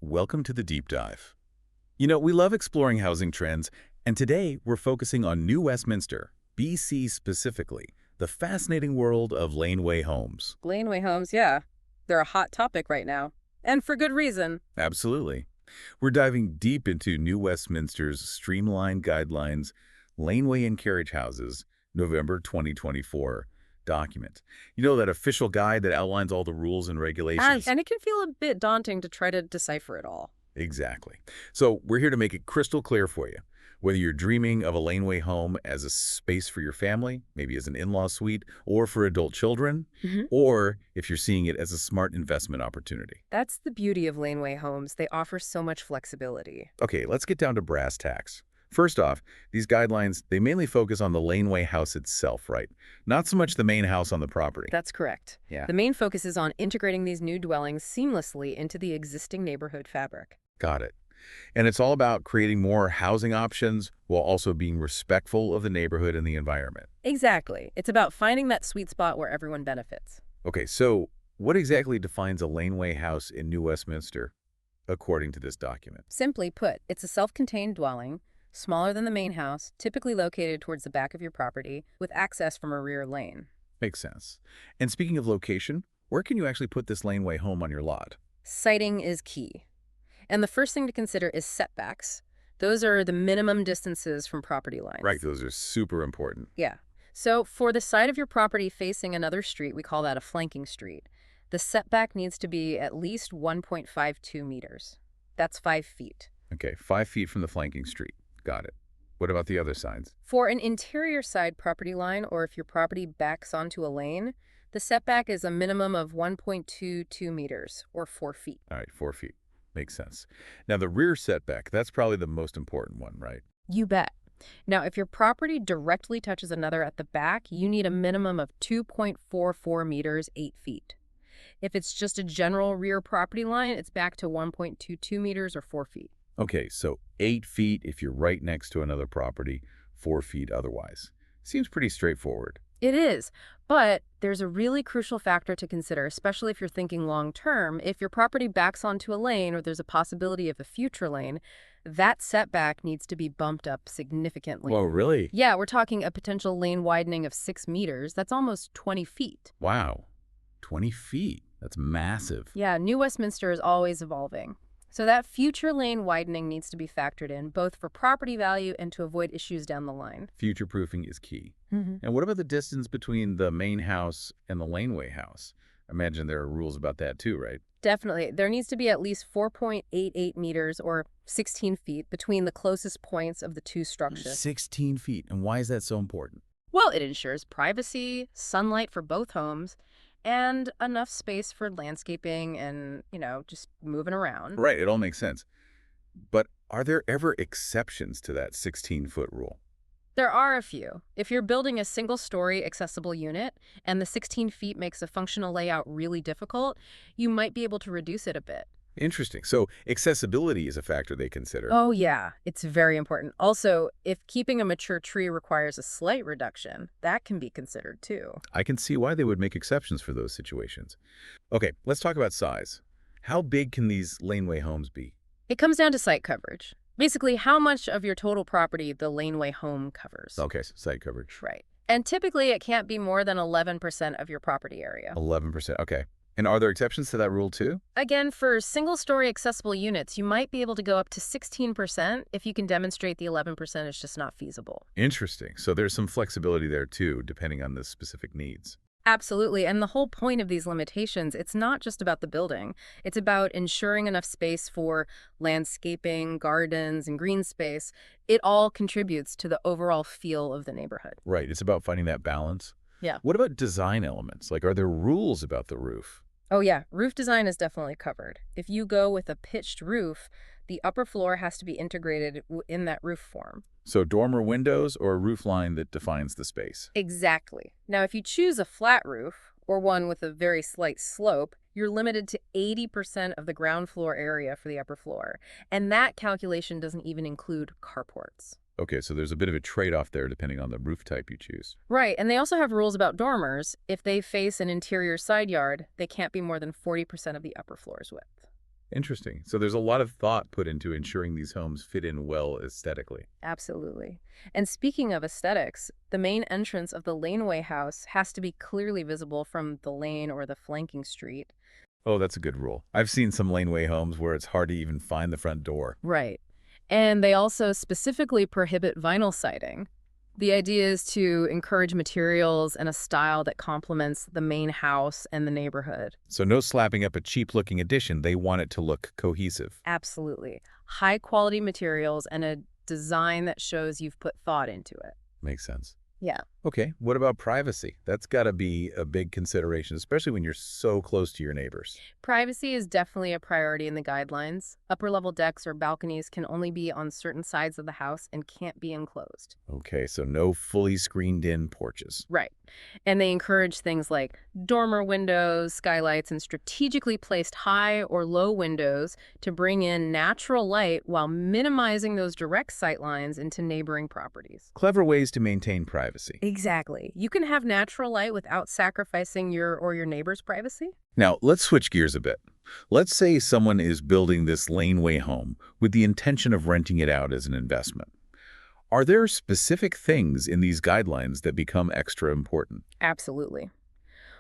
welcome to the deep dive. We love exploring housing trends, and today we're focusing on New Westminster, BC specifically, the fascinating world of laneway homes. Laneway homes, yeah. They're a hot topic right now. And for good reason. Absolutely. We're diving deep into New Westminster's streamlined guidelines, laneway and carriage houses, November 2024 document. That official guide that outlines all the rules and regulations. And it can feel a bit daunting to try to decipher it all. Exactly. So we're here to make it crystal clear for you. Whether you're dreaming of a laneway home as a space for your family, maybe as an in-law suite, or for adult children, or if you're seeing it as a smart investment opportunity. That's the beauty of laneway homes. They offer so much flexibility. Okay, let's get down to brass tacks. First off, these guidelines, they mainly focus on the laneway house itself, right? Not so much the main house on the property. That's correct. Yeah. The main focus is on integrating these new dwellings seamlessly into the existing neighborhood fabric. Got it. And it's all about creating more housing options while also being respectful of the neighborhood and the environment. Exactly. It's about finding that sweet spot where everyone benefits. Okay, so what exactly defines a laneway house in New Westminster, according to this document? Simply put, it's a self-contained dwelling, smaller than the main house, typically located towards the back of your property, with access from a rear lane. Makes sense. And speaking of location, where can you actually put this laneway home on your lot? Siting is key. And the first thing to consider is setbacks. Those are the minimum distances from property lines. Right, those are super important. Yeah. So for the side of your property facing another street, we call that a flanking street, the setback needs to be at least 1.52 meters. That's 5 feet. Okay, 5 feet from the flanking street. Got it. What about the other sides? For an interior side property line, or if your property backs onto a lane, the setback is a minimum of 1.22 meters, or 4 feet. All right, 4 feet. Makes sense. Now, the rear setback, that's probably the most important one, right? You bet. Now, if your property directly touches another at the back, you need a minimum of 2.44 meters, 8 feet. If it's just a general rear property line, it's back to 1.22 meters or 4 feet. Okay, so 8 feet if you're right next to another property, 4 feet otherwise. Seems pretty straightforward. It is, but there's a really crucial factor to consider, especially if you're thinking long-term. If your property backs onto a lane or there's a possibility of a future lane, that setback needs to be bumped up significantly. Whoa, really? Yeah, we're talking a potential lane widening of 6 meters. That's almost 20 feet. Wow, 20 feet. That's massive. Yeah, New Westminster is always evolving. So that future lane widening needs to be factored in, both for property value and to avoid issues down the line. Future-proofing is key. And what about the distance between the main house and the laneway house? I imagine there are rules about that too, right? Definitely. There needs to be at least 4.88 meters or 16 feet between the closest points of the two structures. 16 feet. And why is that so important? Well, it ensures privacy, sunlight for both homes, and enough space for landscaping and, just moving around. Right, it all makes sense. But are there ever exceptions to that 16-foot rule? There are a few. If you're building a single-story accessible unit and the 16 feet makes a functional layout really difficult, you might be able to reduce it a bit. Interesting. So accessibility is a factor they consider. Oh, yeah. It's very important. Also, if keeping a mature tree requires a slight reduction, that can be considered too. I can see why they would make exceptions for those situations. Okay, let's talk about size. How big can these laneway homes be? It comes down to site coverage. Basically, how much of your total property the laneway home covers. Okay, so site coverage. Right. And typically, it can't be more than 11% of your property area. 11%, okay. And are there exceptions to that rule too? Again, for single-story accessible units, you might be able to go up to 16% if you can demonstrate the 11% is just not feasible. Interesting. So there's some flexibility there too, depending on the specific needs. Absolutely. And the whole point of these limitations, it's not just about the building. It's about ensuring enough space for landscaping, gardens, and green space. It all contributes to the overall feel of the neighborhood. Right. It's about finding that balance. Yeah. What about design elements? Like, are there rules about the roof? Oh, yeah. Roof design is definitely covered. If you go with a pitched roof, the upper floor has to be integrated in that roof form. So dormer windows or a roof line that defines the space? Exactly. Now, if you choose a flat roof or one with a very slight slope, you're limited to 80% of the ground floor area for the upper floor. And that calculation doesn't even include carports. Okay, so there's a bit of a trade-off there depending on the roof type you choose. Right, and they also have rules about dormers. If they face an interior side yard, they can't be more than 40% of the upper floor's width. Interesting. So there's a lot of thought put into ensuring these homes fit in well aesthetically. Absolutely. And speaking of aesthetics, the main entrance of the Laneway house has to be clearly visible from the lane or the flanking street. Oh, that's a good rule. I've seen some laneway homes where it's hard to even find the front door. Right. And they also specifically prohibit vinyl siding. The idea is to encourage materials and a style that complements the main house and the neighborhood. So no slapping up a cheap-looking addition. They want it to look cohesive. Absolutely. High quality materials and a design that shows you've put thought into it. Makes sense. Yeah. Okay, what about privacy? That's got to be a big consideration, especially when you're so close to your neighbors. Privacy is definitely a priority in the guidelines. Upper level decks or balconies can only be on certain sides of the house and can't be enclosed. Okay, so no fully screened-in porches. Right. And they encourage things like dormer windows, skylights, and strategically placed high or low windows to bring in natural light while minimizing those direct sight lines into neighboring properties. Clever ways to maintain privacy. Exactly. You can have natural light without sacrificing your or your neighbor's privacy. Now, let's switch gears a bit. Let's say someone is building this laneway home with the intention of renting it out as an investment. Are there specific things in these guidelines that become extra important? Absolutely.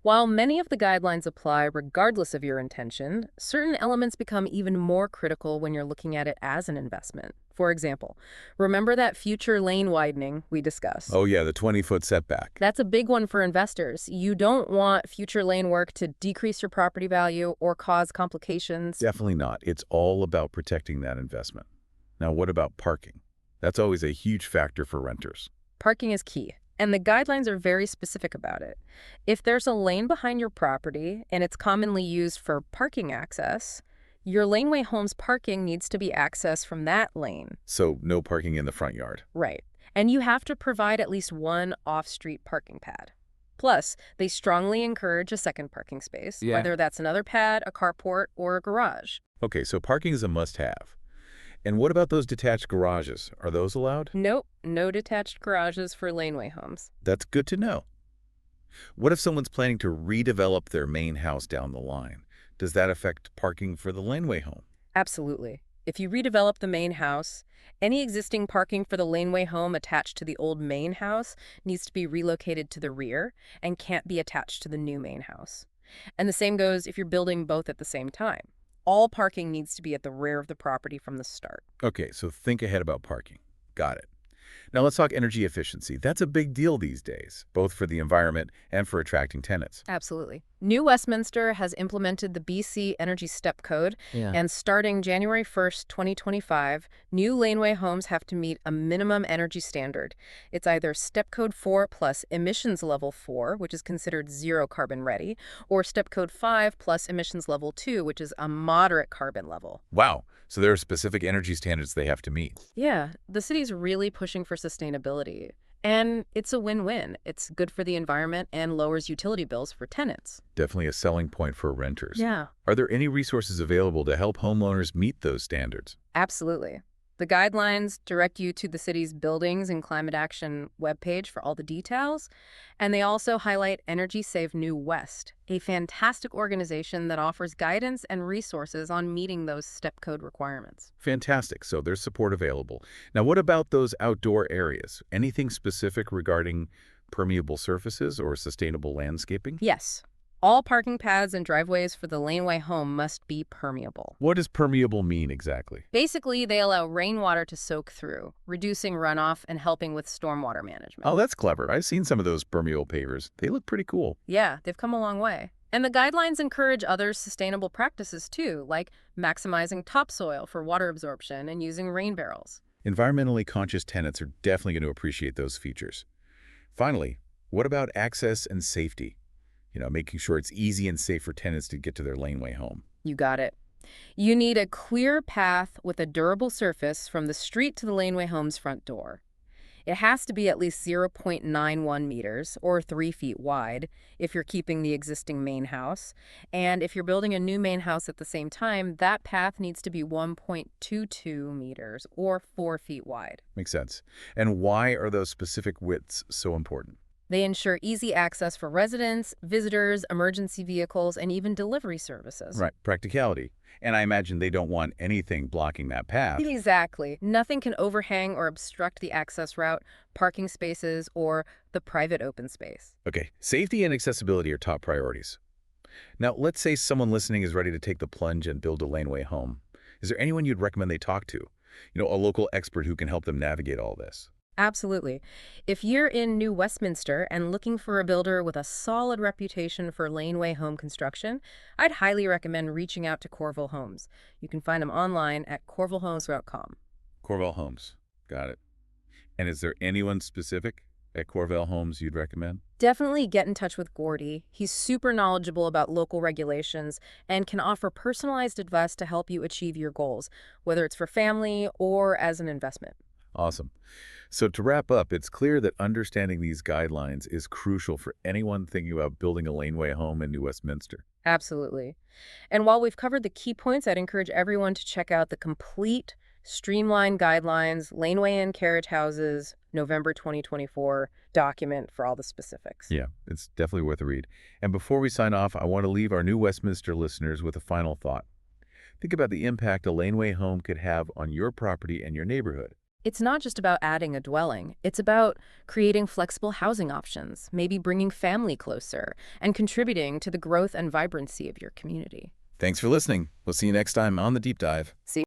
While many of the guidelines apply regardless of your intention, certain elements become even more critical when you're looking at it as an investment. For example, remember that future lane widening we discussed? Oh yeah, the 20-foot setback. That's a big one for investors. You don't want future lane work to decrease your property value or cause complications. Definitely not. It's all about protecting that investment. Now, what about parking? That's always a huge factor for renters. Parking is key, and the guidelines are very specific about it. If there's a lane behind your property and it's commonly used for parking access, your laneway home's parking needs to be accessed from that lane. So no parking in the front yard. Right. And you have to provide at least one off-street parking pad. Plus, they strongly encourage a second parking space, whether that's another pad, a carport, or a garage. Okay, so parking is a must-have. And what about those detached garages? Are those allowed? Nope, no detached garages for laneway homes. That's good to know. What if someone's planning to redevelop their main house down the line? Does that affect parking for the laneway home? Absolutely. If you redevelop the main house, any existing parking for the laneway home attached to the old main house needs to be relocated to the rear and can't be attached to the new main house. And the same goes if you're building both at the same time. All parking needs to be at the rear of the property from the start. Okay, so think ahead about parking. Got it. Now let's talk energy efficiency. That's a big deal these days, both for the environment and for attracting tenants. Absolutely. New Westminster has implemented the BC Energy Step Code, and starting January 1st, 2025, new laneway homes have to meet a minimum energy standard. It's either Step Code 4 plus emissions level 4, which is considered zero carbon ready, or Step Code 5 plus emissions level 2, which is a moderate carbon level. Wow, so there are specific energy standards they have to meet. Yeah, the city's really pushing for sustainability. And it's a win-win. It's good for the environment and lowers utility bills for tenants. Definitely a selling point for renters. Yeah. Are there any resources available to help homeowners meet those standards? Absolutely. The guidelines direct you to the city's Buildings and Climate Action webpage for all the details, and they also highlight Energy Save New West, a fantastic organization that offers guidance and resources on meeting those step code requirements. Fantastic. So there's support available. Now, what about those outdoor areas? Anything specific regarding permeable surfaces or sustainable landscaping? Yes. All parking pads and driveways for the laneway home must be permeable. What does permeable mean exactly? Basically, they allow rainwater to soak through, reducing runoff and helping with stormwater management. Oh, that's clever. I've seen some of those permeable pavers. They look pretty cool. Yeah, they've come a long way. And the guidelines encourage other sustainable practices too, like maximizing topsoil for water absorption and using rain barrels. Environmentally conscious tenants are definitely going to appreciate those features. Finally, what about access and safety? Making sure it's easy and safe for tenants to get to their laneway home. You got it. You need a clear path with a durable surface from the street to the laneway home's front door. It has to be at least 0.91 meters, or 3 feet wide, if you're keeping the existing main house. And if you're building a new main house at the same time, that path needs to be 1.22 meters, or 4 feet wide. Makes sense. And why are those specific widths so important? They ensure easy access for residents, visitors, emergency vehicles, and even delivery services. Right, practicality. And I imagine they don't want anything blocking that path. Exactly. Nothing can overhang or obstruct the access route, parking spaces, or the private open space. Okay, safety and accessibility are top priorities. Now, let's say someone listening is ready to take the plunge and build a laneway home. Is there anyone you'd recommend they talk to? A local expert who can help them navigate all this. Absolutely. If you're in New Westminster and looking for a builder with a solid reputation for laneway home construction, I'd highly recommend reaching out to Corville Homes. You can find them online at corvillehomes.com. Corvell Homes. Got it. And is there anyone specific at Corvell Homes you'd recommend? Definitely get in touch with Gordy. He's super knowledgeable about local regulations and can offer personalized advice to help you achieve your goals, whether it's for family or as an investment. Awesome. So to wrap up, it's clear that understanding these guidelines is crucial for anyone thinking about building a laneway home in New Westminster. Absolutely. And while we've covered the key points, I'd encourage everyone to check out the complete streamlined guidelines, laneway and carriage houses, November 2024 document for all the specifics. Yeah, it's definitely worth a read. And before we sign off, I want to leave our New Westminster listeners with a final thought. Think about the impact a laneway home could have on your property and your neighborhood. It's not just about adding a dwelling. It's about creating flexible housing options, maybe bringing family closer, and contributing to the growth and vibrancy of your community. Thanks for listening. We'll see you next time on The Deep Dive. See